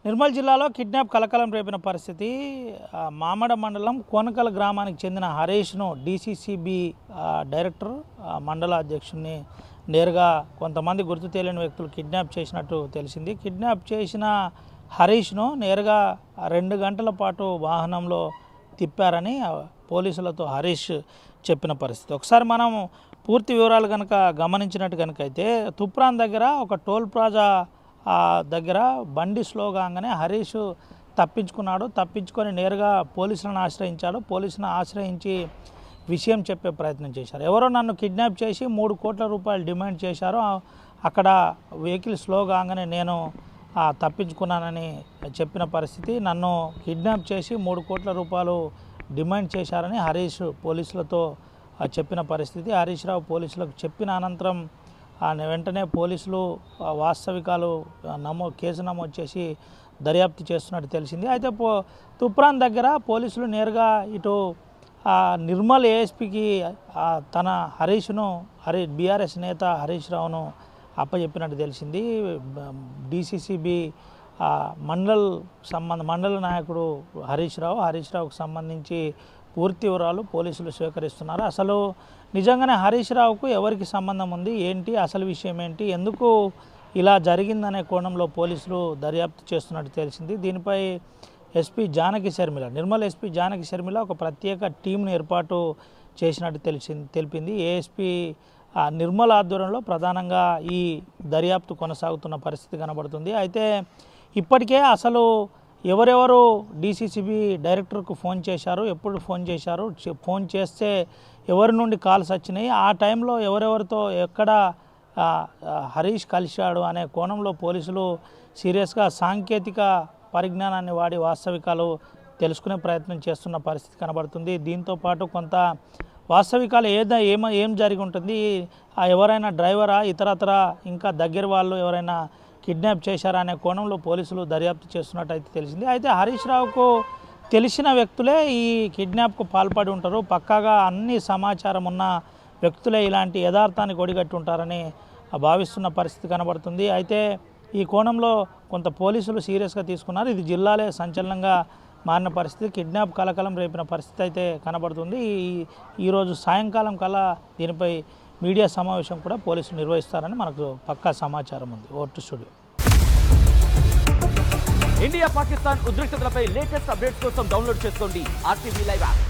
నిర్మల్ జిల్లాలో కిడ్నాప్ కలకలం రేపిన పరిస్థితి. మామడ మండలం కోనకల్ గ్రామానికి చెందిన హరీష్ను డీసీసీబీ డైరెక్టర్ మండల అధ్యక్షుడిని నేరుగా కొంతమంది గుర్తు తెలియని వ్యక్తులు కిడ్నాప్ చేసినట్టు తెలిసింది. కిడ్నాప్ చేసిన హరీష్ను నేరుగా 2 గంటల పాటు వాహనంలో తిప్పారని పోలీసులతో హరీష్ చెప్పిన పరిస్థితి. ఒకసారి మనం పూర్తి వివరాలు కనుక గమనించినట్టు కనుకైతే తుప్రాన్ దగ్గర ఒక టోల్ ప్లాజా దగ్గర బండి స్లో కాగానే హరీష్ తప్పించుకొని నేరుగా పోలీసులను ఆశ్రయించాడు. పోలీసులను ఆశ్రయించి విషయం చెప్పే ప్రయత్నం చేశారు. ఎవరో నన్ను కిడ్నాప్ చేసి 3 కోట్ల రూపాయలు డిమాండ్ చేశారు, అక్కడ వెహికల్ స్లో కాగానే నేను తప్పించుకున్నానని చెప్పిన పరిస్థితి. నన్ను కిడ్నాప్ చేసి 3 కోట్ల రూపాయలు డిమాండ్ చేశారని హరీష్ పోలీసులతో చెప్పిన పరిస్థితి. హరీష్ రావు పోలీసులకు చెప్పిన అనంతరం వెంటనే పోలీసులు వాస్తవికాలు కేసు నమోదు చేసి దర్యాప్తు చేస్తున్నట్టు తెలిసింది. అయితే తుప్రాన్ దగ్గర పోలీసులు నేరుగా ఇటు నిర్మల్ ఏఎస్పీకి తన బీఆర్ఎస్ నేత హరీష్ రావును అప్పచెప్పినట్టు తెలిసింది. డీసీసీబీ మండల నాయకుడు హరీష్ రావుకు సంబంధించి పూర్తి వివరాలు పోలీసులు స్వీకరిస్తున్నారు. అసలు నిజంగానే హరీష్ రావుకు ఎవరికి సంబంధం ఉంది, ఏంటి అసలు విషయం ఏంటి, ఎందుకు ఇలా జరిగిందనే కోణంలో పోలీసులు దర్యాప్తు చేస్తున్నట్టు తెలిసింది. దీనిపై నిర్మల్ ఎస్పీ జానకి శర్మిల ఒక ప్రత్యేక టీంను ఏర్పాటు చేసినట్టు తెలిపింది. ఏఎస్పీ నిర్మల్ ఆధ్వర్యంలో ప్రధానంగా ఈ దర్యాప్తు కొనసాగుతున్న పరిస్థితి కనబడుతుంది. అయితే ఇప్పటికే అసలు ఎవరెవరు డీసీసీబీ డైరెక్టర్కు ఫోన్ చేశారు, ఎప్పుడు ఫోన్ చేశారు, ఫోన్ చేస్తే ఎవరి నుండి కాల్స్ వచ్చినాయి, ఆ టైంలో ఎవరెవరితో ఎక్కడ హరీష్ కలిశాడు అనే కోణంలో పోలీసులు సీరియస్గా సాంకేతిక పరిజ్ఞానాన్ని వాడి వాస్తవికాలు తెలుసుకునే ప్రయత్నం చేస్తున్న పరిస్థితి కనబడుతుంది. దీంతోపాటు కొంత వాస్తవికాలు ఏం జరిగి ఉంటుంది, ఎవరైనా డ్రైవరా ఇతరత్ర ఇంకా దగ్గర వాళ్ళు ఎవరైనా కిడ్నాప్ చేశారా అనే కోణంలో పోలీసులు దర్యాప్తు చేస్తున్నట్టయితే తెలిసింది. అయితే హరీష్ రావుకు తెలిసిన వ్యక్తులే ఈ కిడ్నాప్కు పాల్పడి ఉంటారు, పక్కాగా అన్ని సమాచారం ఉన్న వ్యక్తులే ఇలాంటి యథార్థానికి ఒడిగట్టి ఉంటారని భావిస్తున్న పరిస్థితి కనబడుతుంది. అయితే ఈ కోణంలో కొంత పోలీసులు సీరియస్గా తీసుకున్నారు. ఇది జిల్లాలే సంచలనంగా మారిన పరిస్థితి, కిడ్నాప్ కలకలం రేపిన పరిస్థితి అయితే కనబడుతుంది. ఈరోజు సాయంకాలం కల్లా దీనిపై మీడియా సమావేశం కూడా పోలీసులు నిర్వహిస్తారని మనకు పక్కా సమాచారం ఉంది. Vote studio. ఇండియా పాకిస్తాన్ ఉద్రిక్తతలపై లేటెస్ట్ అప్డేట్స్ కోసం డౌన్లోడ్ చేసుకోండి RTV లైవ్ యాప్.